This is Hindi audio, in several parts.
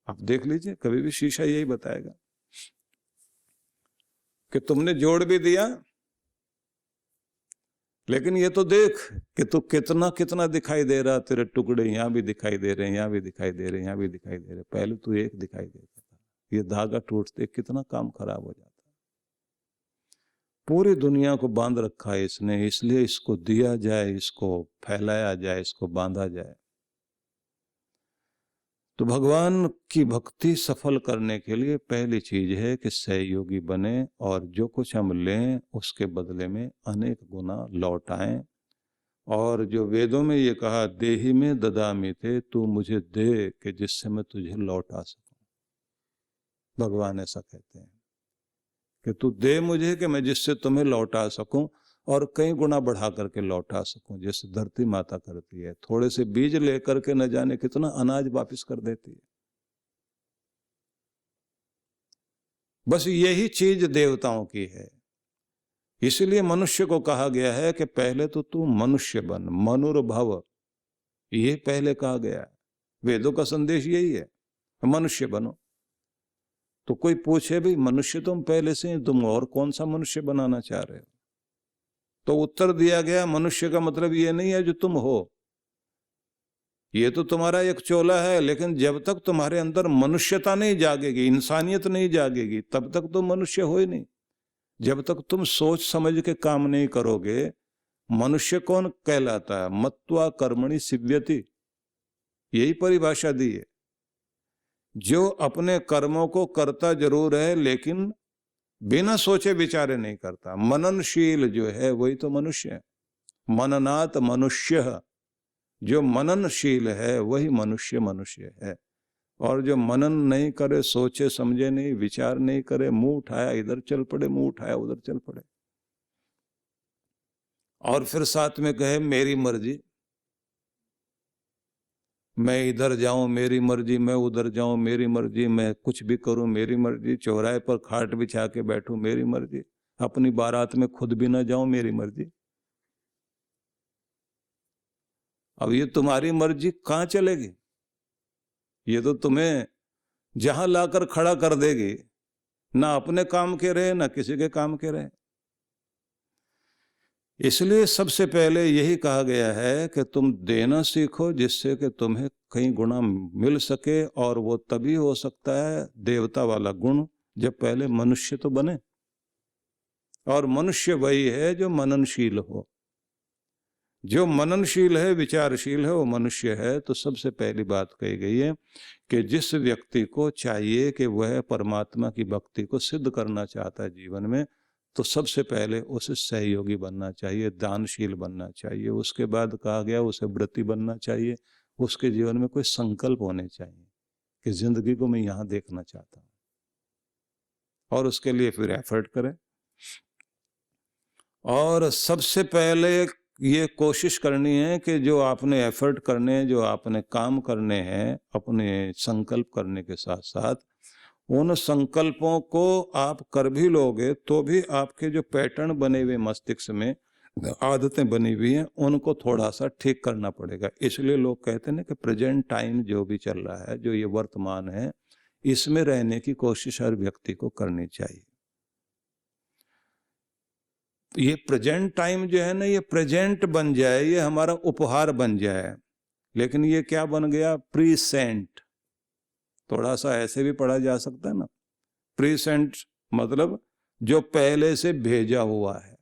आप देख लीजिए, कभी भी शीशा यही बताएगा कि तुमने जोड़ भी दिया, लेकिन ये तो देख कि तू कितना कितना दिखाई दे रहा, तेरे टुकड़े यहां भी दिखाई दे रहे हैं, यहां भी दिखाई दे रहे हैं, यहां भी दिखाई दे रहे हैं। पहले तू एक दिखाई देता था, ये धागा टूटते कितना काम खराब हो जाता। पूरी दुनिया को बांध रखा है इसने, इसलिए इसको दिया जाए, इसको फैलाया जाए, इसको बांधा जाए। तो भगवान की भक्ति सफल करने के लिए पहली चीज है कि सहयोगी बने, और जो कुछ हम लें उसके बदले में अनेक गुना लौटाएं। और जो वेदों में ये कहा, देहि में ददामि ते, तू मुझे दे कि जिससे मैं तुझे लौटा सकूं। भगवान ऐसा कहते हैं कि तू दे मुझे कि मैं जिससे तुम्हें लौटा सकूं, और कई गुना बढ़ा करके लौटा सकूं, जैसे धरती माता करती है। थोड़े से बीज लेकर के न जाने कितना अनाज वापस कर देती है। बस यही चीज देवताओं की है। इसलिए मनुष्य को कहा गया है कि पहले तो तू मनुष्य बन, मनुर्भव, ये पहले कहा गया है। वेदों का संदेश यही है, मनुष्य बनो। तो कोई पूछे भी मनुष्य तुम पहले से, तुम और कौन सा मनुष्य बनाना चाह रहे हो? तो उत्तर दिया गया, मनुष्य का मतलब ये नहीं है जो तुम हो, ये तो तुम्हारा एक चोला है, लेकिन जब तक तुम्हारे अंदर मनुष्यता नहीं जागेगी, इंसानियत नहीं जागेगी, तब तक तुम मनुष्य हो ही नहीं। जब तक तुम सोच समझ के काम नहीं करोगे, मनुष्य कौन कहलाता है? मत्वा कर्मणि सिद्ध्यति, यही परिभाषा दी है। जो अपने कर्मों को करता जरूर है, लेकिन बिना सोचे विचारे नहीं करता, मननशील जो है वही तो मनुष्य है। मननात् मनुष्य, जो मननशील है वही मनुष्य मनुष्य है। और जो मनन नहीं करे, सोचे समझे नहीं, विचार नहीं करे, मुंह उठाया इधर चल पड़े, मुंह उठाया उधर चल पड़े, और फिर साथ में कहे मेरी मर्जी, मैं इधर जाऊं मेरी मर्जी, मैं उधर जाऊं मेरी मर्जी, मैं कुछ भी करूं मेरी मर्जी, चौराहे पर खाट बिछा के बैठूं मेरी मर्जी, अपनी बारात में खुद भी ना जाऊं मेरी मर्जी। अब ये तुम्हारी मर्जी कहां चलेगी? ये तो तुम्हें जहां लाकर खड़ा कर देगी, ना अपने काम के रहे ना किसी के काम के रहे। इसलिए सबसे पहले यही कहा गया है कि तुम देना सीखो, जिससे कि तुम्हें कई गुना मिल सके। और वो तभी हो सकता है देवता वाला गुण, जब पहले मनुष्य तो बने। और मनुष्य वही है जो मननशील हो। जो मननशील है, विचारशील है, वो मनुष्य है। तो सबसे पहली बात कही गई है कि जिस व्यक्ति को चाहिए कि वह परमात्मा की भक्ति को सिद्ध करना चाहता है जीवन में, तो सबसे पहले उसे सहयोगी बनना चाहिए, दानशील बनना चाहिए। उसके बाद कहा गया उसे व्रती बनना चाहिए। उसके जीवन में कोई संकल्प होने चाहिए कि जिंदगी को मैं यहां देखना चाहता हूं, और उसके लिए फिर एफर्ट करें। और सबसे पहले ये कोशिश करनी है कि जो आपने एफर्ट करने हैं, जो आपने काम करने हैं, अपने संकल्प करने के साथ साथ उन संकल्पों को आप कर भी लोगे तो भी आपके जो पैटर्न बने हुए मस्तिष्क में, आदतें बनी हुई हैं, उनको थोड़ा सा ठीक करना पड़ेगा। इसलिए लोग कहते हैं ना कि प्रेजेंट टाइम जो भी चल रहा है, जो ये वर्तमान है, इसमें रहने की कोशिश हर व्यक्ति को करनी चाहिए। ये प्रेजेंट टाइम जो है ना, ये प्रेजेंट बन जाए, ये हमारा उपहार बन जाए। लेकिन ये क्या बन गया? प्रीसेंट। थोड़ा सा ऐसे भी पढ़ा जा सकता है ना, प्रीसेंट मतलब जो पहले से भेजा हुआ है।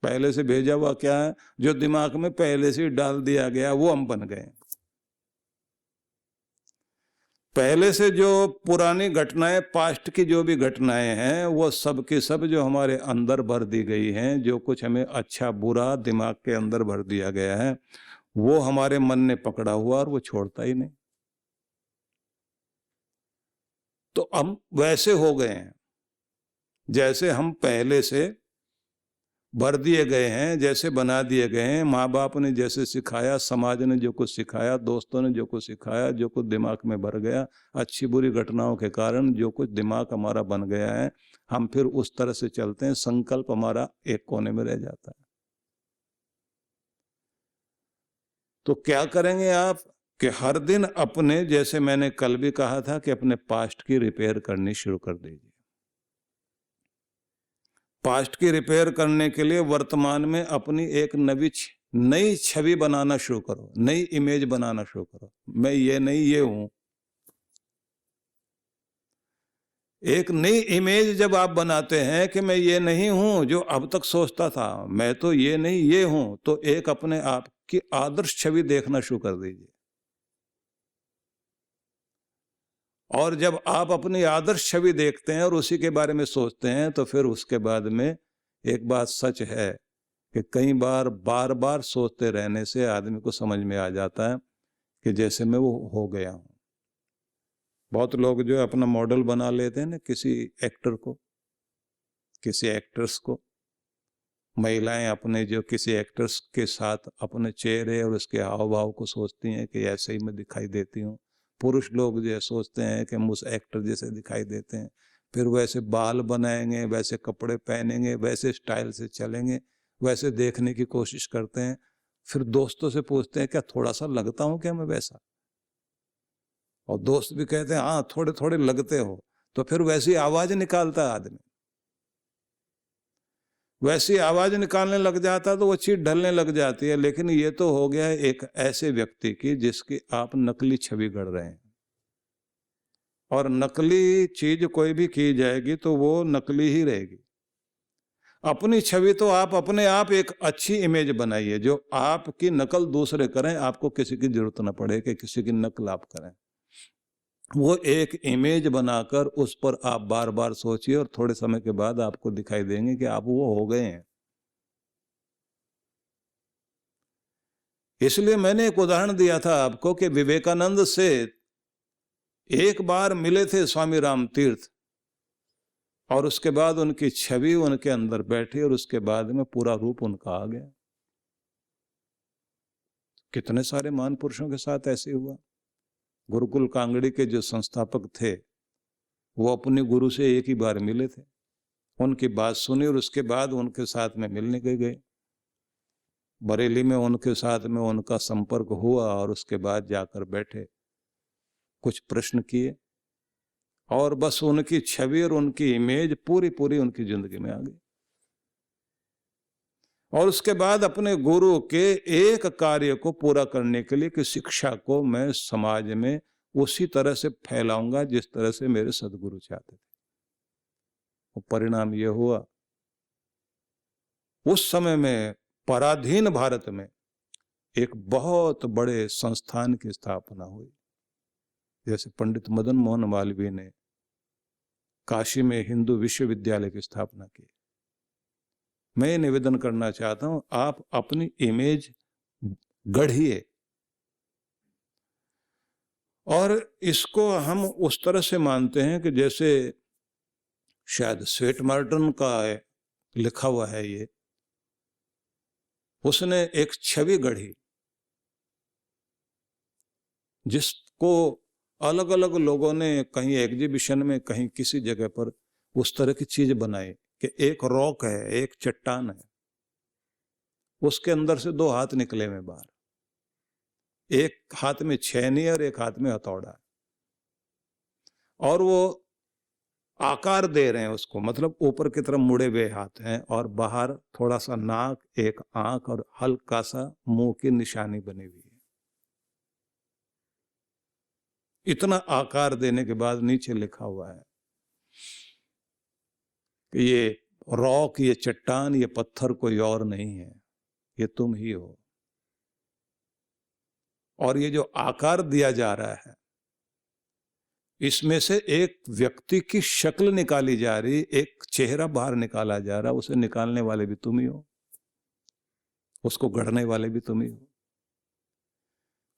पहले से भेजा हुआ क्या है? जो दिमाग में पहले से डाल दिया गया, वो हम बन गए। पहले से जो पुरानी घटनाएं, पास्ट की जो भी घटनाएं हैं, वो सब के सब जो हमारे अंदर भर दी गई हैं, जो कुछ हमें अच्छा बुरा दिमाग के अंदर भर दिया गया है, वो हमारे मन ने पकड़ा हुआ और वो छोड़ता ही नहीं। तो हम वैसे हो गए हैं जैसे हम पहले से भर दिए गए हैं, जैसे बना दिए गए हैं। माँ बाप ने जैसे सिखाया, समाज ने जो कुछ सिखाया, दोस्तों ने जो कुछ सिखाया, जो कुछ दिमाग में भर गया, अच्छी बुरी घटनाओं के कारण जो कुछ दिमाग हमारा बन गया है, हम फिर उस तरह से चलते हैं। संकल्प हमारा एक कोने में रह जाता है। तो क्या करेंगे आप कि हर दिन अपने, जैसे मैंने कल भी कहा था कि अपने पास्ट की रिपेयर करनी शुरू कर दीजिए। पास्ट की रिपेयर करने के लिए वर्तमान में अपनी एक नई छवि बनाना शुरू करो, नई इमेज बनाना शुरू करो। मैं ये नहीं ये हूं। एक नई इमेज जब आप बनाते हैं कि मैं ये नहीं हूं जो अब तक सोचता था, मैं तो ये नहीं ये हूं, तो एक अपने आप की आदर्श छवि देखना शुरू कर दीजिए। और जब आप अपनी आदर्श छवि देखते हैं और उसी के बारे में सोचते हैं, तो फिर उसके बाद में एक बात सच है कि कई बार बार बार सोचते रहने से आदमी को समझ में आ जाता है कि जैसे मैं वो हो गया हूं। बहुत लोग जो है अपना मॉडल बना लेते हैं ना, किसी एक्टर को, किसी एक्ट्रेस को। महिलाएं अपने जो किसी एक्ट्रेस के साथ अपने चेहरे और उसके हाव भाव को सोचती हैं कि ऐसे ही मैं दिखाई देती हूँ। पुरुष लोग जो सोचते हैं कि हम उस एक्टर जैसे दिखाई देते हैं, फिर वैसे बाल बनाएंगे, वैसे कपड़े पहनेंगे, वैसे स्टाइल से चलेंगे, वैसे देखने की कोशिश करते हैं। फिर दोस्तों से पूछते हैं क्या थोड़ा सा लगता हूँ क्या मैं वैसा? और दोस्त भी कहते हैं हाँ थोड़े थोड़े लगते हो। तो फिर वैसी आवाज निकालता है आदमी, वैसी आवाज निकालने लग जाता तो वो चीज ढलने लग जाती है। लेकिन ये तो हो गया है एक ऐसे व्यक्ति की जिसकी आप नकली छवि गढ़ रहे हैं। और नकली चीज कोई भी की जाएगी तो वो नकली ही रहेगी। अपनी छवि तो आप अपने आप एक अच्छी इमेज बनाइए, जो आपकी नकल दूसरे करें, आपको किसी की जरूरत ना पड़े कि किसी की नकल आप करें। वो एक इमेज बनाकर उस पर आप बार बार सोचिए और थोड़े समय के बाद आपको दिखाई देंगे कि आप वो हो गए हैं। इसलिए मैंने एक उदाहरण दिया था आपको कि विवेकानंद से एक बार मिले थे स्वामी राम तीर्थ, और उसके बाद उनकी छवि उनके अंदर बैठी और उसके बाद में पूरा रूप उनका आ गया। कितने सारे महान पुरुषों के साथ ऐसे हुआ। गुरुकुल कांगड़ी के जो संस्थापक थे वो अपने गुरु से एक ही बार मिले थे, उनकी बात सुनी और उसके बाद उनके साथ में मिलने के गए। बरेली में उनके साथ में उनका संपर्क हुआ और उसके बाद जाकर बैठे, कुछ प्रश्न किए और बस उनकी छवि और उनकी इमेज पूरी पूरी उनकी जिंदगी में आ गई। और उसके बाद अपने गुरु के एक कार्य को पूरा करने के लिए कि शिक्षा को मैं समाज में उसी तरह से फैलाऊंगा जिस तरह से मेरे सदगुरु चाहते थे। और परिणाम यह हुआ, उस समय में पराधीन भारत में एक बहुत बड़े संस्थान की स्थापना हुई। जैसे पंडित मदन मोहन मालवीय ने काशी में हिंदू विश्वविद्यालय की स्थापना की। मैं निवेदन करना चाहता हूं, आप अपनी इमेज गढ़िए। और इसको हम उस तरह से मानते हैं कि जैसे शायद स्वेट मार्टन का लिखा हुआ है ये, उसने एक छवि गढ़ी जिसको अलग अलग लोगों ने कहीं एग्जीबिशन में, कहीं किसी जगह पर उस तरह की चीज बनाई कि एक रॉक है, एक चट्टान है, उसके अंदर से दो हाथ निकले हुए बाहर, एक हाथ में छेनी और एक हाथ में हथौड़ा, और वो आकार दे रहे हैं उसको, मतलब ऊपर की तरफ मुड़े हुए हाथ हैं और बाहर थोड़ा सा नाक, एक आंख और हल्का सा मुंह की निशानी बनी हुई है। इतना आकार देने के बाद नीचे लिखा हुआ है कि ये रॉक, ये चट्टान, ये पत्थर कोई और नहीं है, ये तुम ही हो। और ये जो आकार दिया जा रहा है इसमें से एक व्यक्ति की शक्ल निकाली जा रही, एक चेहरा बाहर निकाला जा रहा, उसे निकालने वाले भी तुम ही हो, उसको गढ़ने वाले भी तुम ही हो।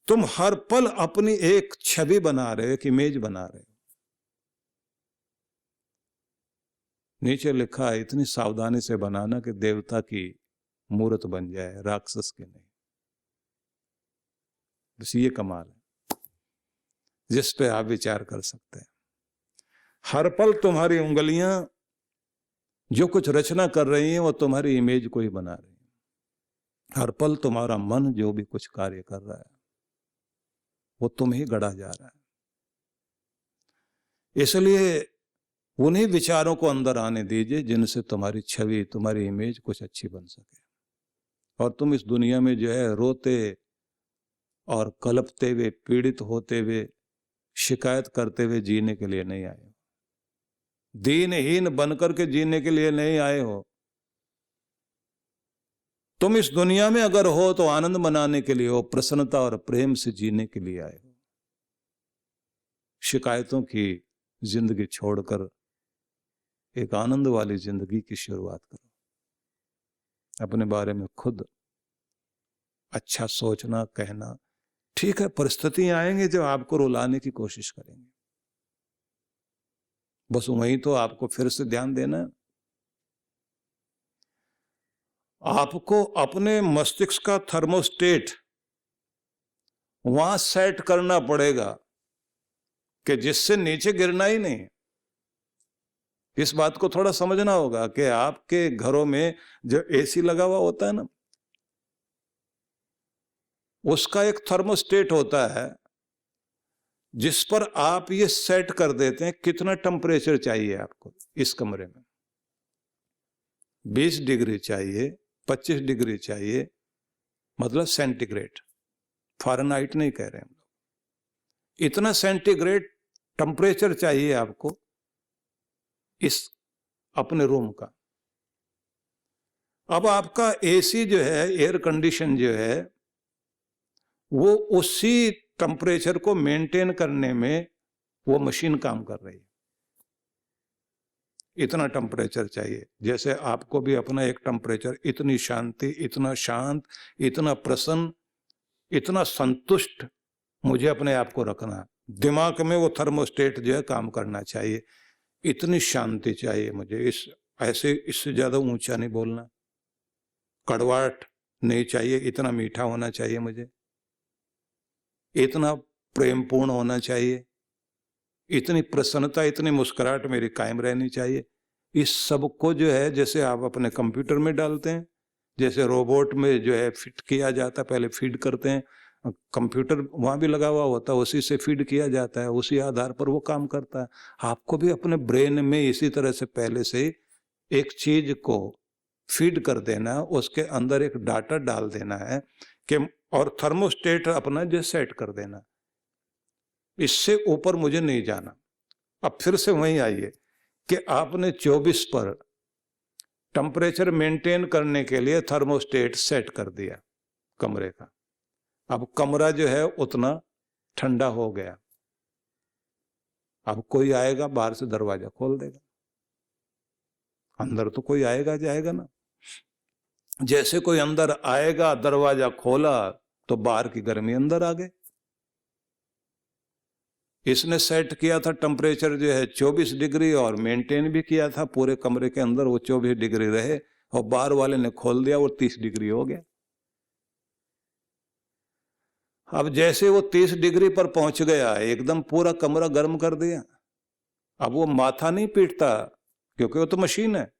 तुम हर पल अपनी एक छवि बना रहे हो, एक इमेज बना रहे हो। नीचे लिखा है इतनी सावधानी से बनाना कि देवता की मूर्त बन जाए, राक्षस की नहीं। बस ये कमाल है जिस पे आप विचार कर सकते हैं। हर पल तुम्हारी उंगलियां जो कुछ रचना कर रही हैं वो तुम्हारी इमेज को ही बना रही है। हर पल तुम्हारा मन जो भी कुछ कार्य कर रहा है, वो तुम ही गढ़ा जा रहा है। इसलिए उन्हीं विचारों को अंदर आने दीजिए जिनसे तुम्हारी छवि, तुम्हारी इमेज कुछ अच्छी बन सके। और तुम इस दुनिया में जो है रोते और कलपते हुए, पीड़ित होते हुए, शिकायत करते हुए जीने के लिए नहीं आए हो। दीनहीन बनकर के जीने के लिए नहीं आए हो। तुम इस दुनिया में अगर हो तो आनंद मनाने के लिए हो, प्रसन्नता और प्रेम से जीने के लिए आए हो। शिकायतों की जिंदगी छोड़कर एक आनंद वाली जिंदगी की शुरुआत करो। अपने बारे में खुद अच्छा सोचना, कहना। ठीक है, परिस्थितियां आएंगी जो आपको रुलाने की कोशिश करेंगे, बस वहीं तो आपको फिर से ध्यान देना है। आपको अपने मस्तिष्क का थर्मोस्टेट वहां सेट करना पड़ेगा कि जिससे नीचे गिरना ही नहीं। इस बात को थोड़ा समझना होगा कि आपके घरों में जो एसी लगा हुआ होता है ना, उसका एक थर्मोस्टेट होता है जिस पर आप ये सेट कर देते हैं कितना टेम्परेचर चाहिए आपको इस कमरे में। 20 डिग्री चाहिए, 25 डिग्री चाहिए, मतलब सेंटीग्रेड, फ़ारेनहाइट नहीं कह रहे हम लोग। इतना सेंटीग्रेड टेम्परेचर चाहिए आपको इस अपने रूम का। अब आपका एसी जो है, एयर कंडीशन जो है, वो उसी टेम्परेचर को मेंटेन करने में वो मशीन काम कर रही है। इतना टेम्परेचर चाहिए। जैसे आपको भी अपना एक टेम्परेचर, इतनी शांति, इतना शांत, इतना प्रसन्न, इतना संतुष्ट मुझे अपने आप को रखना है। दिमाग में वो थर्मोस्टेट जो है काम करना चाहिए। इतनी शांति चाहिए मुझे, इस ऐसे इससे ज्यादा ऊंचा नहीं बोलना, कड़वाहट नहीं चाहिए, इतना मीठा होना चाहिए मुझे, इतना प्रेमपूर्ण होना चाहिए, इतनी प्रसन्नता, इतनी मुस्कुराहट मेरी कायम रहनी चाहिए। इस सब को जो है जैसे आप अपने कंप्यूटर में डालते हैं, जैसे रोबोट में जो है फिट किया जाता है, पहले फीड करते हैं, कंप्यूटर वहां भी लगा हुआ होता है, उसी से फीड किया जाता है, उसी आधार पर वो काम करता है। आपको भी अपने ब्रेन में इसी तरह से पहले से एक चीज को फीड कर देना, उसके अंदर एक डाटा डाल देना है कि, और थर्मोस्टेट अपना जो सेट कर देना, इससे ऊपर मुझे नहीं जाना। अब फिर से वहीं आइए कि आपने 24 पर टेम्परेचर मेंटेन करने के लिए थर्मोस्टेट सेट कर दिया कमरे का। अब कमरा जो है उतना ठंडा हो गया। अब कोई आएगा बाहर से दरवाजा खोल देगा, अंदर तो कोई आएगा जाएगा ना। जैसे कोई अंदर आएगा, दरवाजा खोला तो बाहर की गर्मी अंदर आ गई। इसने सेट किया था टेम्परेचर जो है 24 डिग्री और मेंटेन भी किया था पूरे कमरे के अंदर वो 24 डिग्री रहे, और बाहर वाले ने खोल दिया वो 30 डिग्री हो गया। अब जैसे वो 30 डिग्री पर पहुंच गया, एकदम पूरा कमरा गर्म कर दिया। अब वो माथा नहीं पीटता, क्योंकि वो तो मशीन है।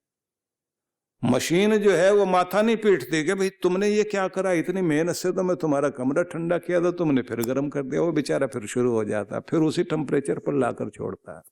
मशीन जो है वो माथा नहीं पीटती कि भाई तुमने ये क्या करा, इतनी मेहनत से तो मैं तुम्हारा कमरा ठंडा किया था, तुमने फिर गर्म कर दिया। वो बेचारा फिर शुरू हो जाता, फिर उसी टेम्परेचर पर लाकर छोड़ता है।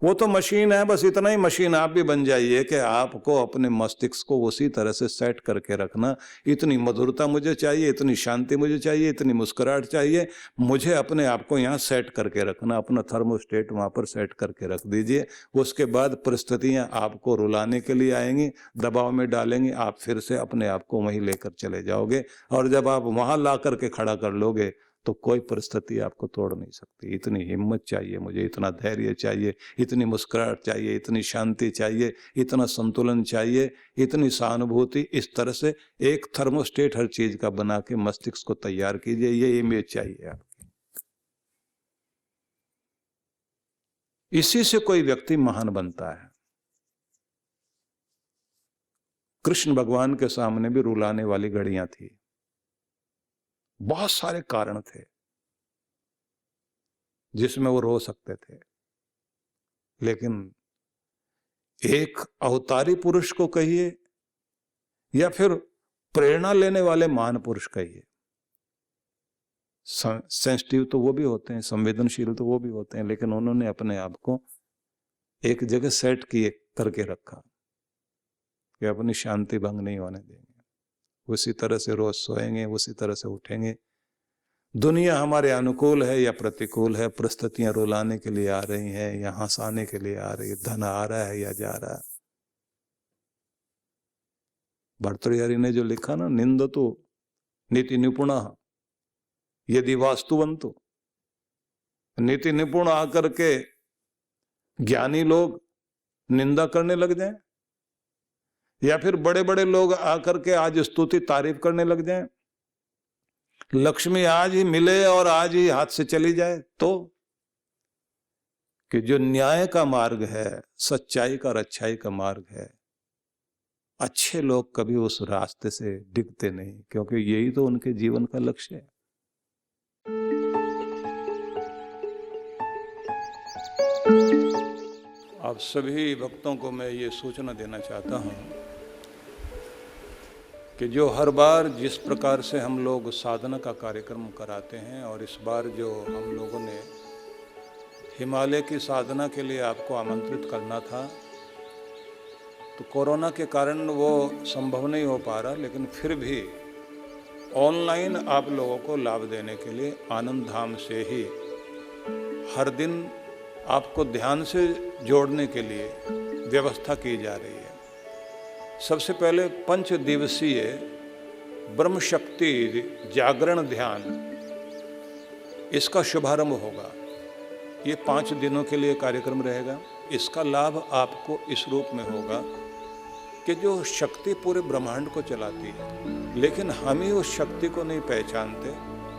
वो तो मशीन है, बस इतना ही मशीन आप भी बन जाइए कि आपको अपने मस्तिष्क को उसी तरह से सेट करके रखना। इतनी मधुरता मुझे चाहिए, इतनी शांति मुझे चाहिए, इतनी मुस्कुराहट चाहिए, मुझे अपने आप को यहाँ सेट करके रखना। अपना थर्मोस्टेट वहाँ पर सेट करके रख दीजिए। उसके बाद परिस्थितियाँ आपको रुलाने के लिए आएंगी, दबाव में डालेंगी, आप फिर से अपने आप को वहीं लेकर चले जाओगे। और जब आप वहाँ ला करके खड़ा कर लोगे तो कोई परिस्थिति आपको तोड़ नहीं सकती। इतनी हिम्मत चाहिए मुझे, इतना धैर्य चाहिए, इतनी मुस्कुराहट चाहिए, इतनी शांति चाहिए, इतना संतुलन चाहिए, इतनी सहानुभूति। इस तरह से एक थर्मोस्टेट हर चीज का बना के मस्तिष्क को तैयार कीजिए। ये इमेज चाहिए आपकी। इसी से कोई व्यक्ति महान बनता है। कृष्ण भगवान के सामने भी रुलाने वाली घड़ियां थी, बहुत सारे कारण थे जिसमें वो रो सकते थे, लेकिन एक अवतारी पुरुष को कहिए या फिर प्रेरणा लेने वाले महान पुरुष कहिए, सेंसिटिव तो वो भी होते हैं, संवेदनशील तो वो भी होते हैं, लेकिन उन्होंने अपने आप को एक जगह सेट किए करके रखा कि अपनी शांति भंग नहीं होने देंगे। उसी तरह से रोज सोएंगे, उसी तरह से उठेंगे। दुनिया हमारे अनुकूल है या प्रतिकूल है, परिस्थितियां रुलाने के लिए आ रही हैं या हंसाने के लिए आ रही है, धन आ रहा है या जा रहा है। भर्तृहरि ने जो लिखा ना, निंदतु नीति निपुण यदि वास्तुवंतु, नीति निपुण आकर के ज्ञानी लोग निंदा करने लग जाएं, या फिर बड़े बड़े लोग आकर के आज स्तुति तारीफ करने लग जाएं, लक्ष्मी आज ही मिले और आज ही हाथ से चली जाए, तो कि जो न्याय का मार्ग है, सच्चाई का और अच्छाई का मार्ग है, अच्छे लोग कभी उस रास्ते से डिगते नहीं, क्योंकि यही तो उनके जीवन का लक्ष्य है। आप सभी भक्तों को मैं ये सूचना देना चाहता हूँ कि जो हर बार जिस प्रकार से हम लोग साधना का कार्यक्रम कराते हैं, और इस बार जो हम लोगों ने हिमालय की साधना के लिए आपको आमंत्रित करना था, तो कोरोना के कारण वो संभव नहीं हो पा रहा, लेकिन फिर भी ऑनलाइन आप लोगों को लाभ देने के लिए आनंद धाम से ही हर दिन आपको ध्यान से जोड़ने के लिए व्यवस्था की जा रही है। सबसे पहले 5 दिवसीय ब्रह्म शक्ति जागरण ध्यान, इसका शुभारंभ होगा। ये 5 दिनों के लिए कार्यक्रम रहेगा। इसका लाभ आपको इस रूप में होगा कि जो शक्ति पूरे ब्रह्मांड को चलाती है, लेकिन हम ही उस शक्ति को नहीं पहचानते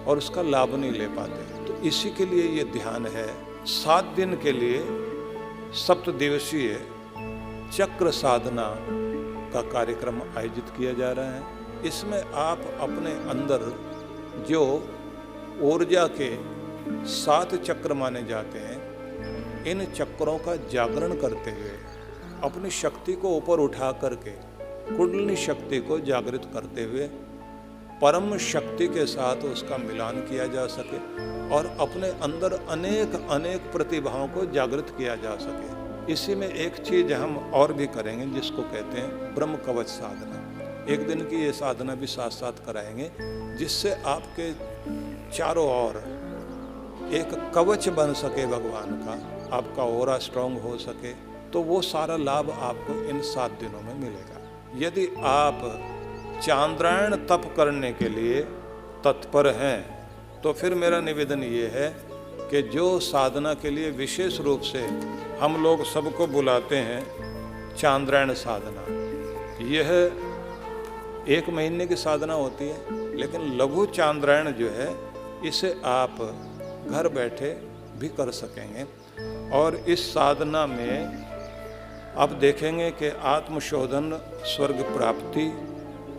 और उसका लाभ नहीं ले पाते, तो इसी के लिए ये ध्यान है। 7 दिन के लिए 7 दिवसीय चक्र साधना का कार्यक्रम आयोजित किया जा रहा है। इसमें आप अपने अंदर जो ऊर्जा के 7 चक्र माने जाते हैं, इन चक्रों का जागरण करते हुए अपनी शक्ति को ऊपर उठा करके कुंडलिनी शक्ति को जागृत करते हुए परम शक्ति के साथ उसका मिलान किया जा सके और अपने अंदर अनेक अनेक प्रतिभाओं को जागृत किया जा सके। इसी में एक चीज हम और भी करेंगे, जिसको कहते हैं ब्रह्म कवच साधना। एक दिन की ये साधना भी साथ साथ कराएंगे, जिससे आपके चारों ओर एक कवच बन सके भगवान का, आपका ऑरा स्ट्रांग हो सके। तो वो सारा लाभ आपको इन 7 दिनों में मिलेगा। यदि आप चांद्रायण तप करने के लिए तत्पर हैं, तो फिर मेरा निवेदन ये है कि जो साधना के लिए विशेष रूप से हम लोग सबको बुलाते हैं चांद्रायण साधना, यह 1 महीने की साधना होती है, लेकिन लघु चांद्रायण जो है इसे आप घर बैठे भी कर सकेंगे। और इस साधना में आप देखेंगे कि आत्मशोधन, स्वर्ग प्राप्ति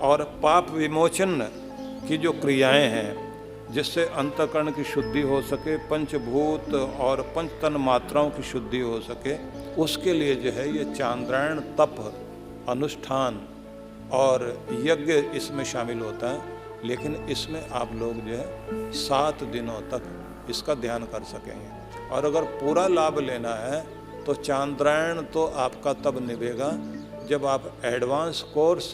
और पाप विमोचन की जो क्रियाएं हैं, जिससे अंतःकरण की शुद्धि हो सके, पंचभूत और पंचतन मात्राओं की शुद्धि हो सके, उसके लिए जो है ये चांद्रायण तप, अनुष्ठान और यज्ञ इसमें शामिल होता है। लेकिन इसमें आप लोग जो है 7 दिनों तक इसका ध्यान कर सकेंगे। और अगर पूरा लाभ लेना है तो चांद्रायण तो आपका तब निभेगा जब आप एडवांस कोर्स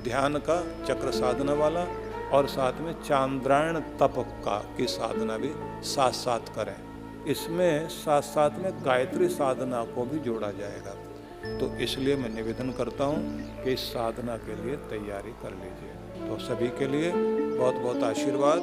ध्यान का, चक्र साधना वाला और साथ में चांद्रायण तप का की साधना भी साथ साथ करें। इसमें साथ साथ में गायत्री साधना को भी जोड़ा जाएगा। तो इसलिए मैं निवेदन करता हूँ कि इस साधना के लिए तैयारी कर लीजिए। तो सभी के लिए बहुत बहुत आशीर्वाद।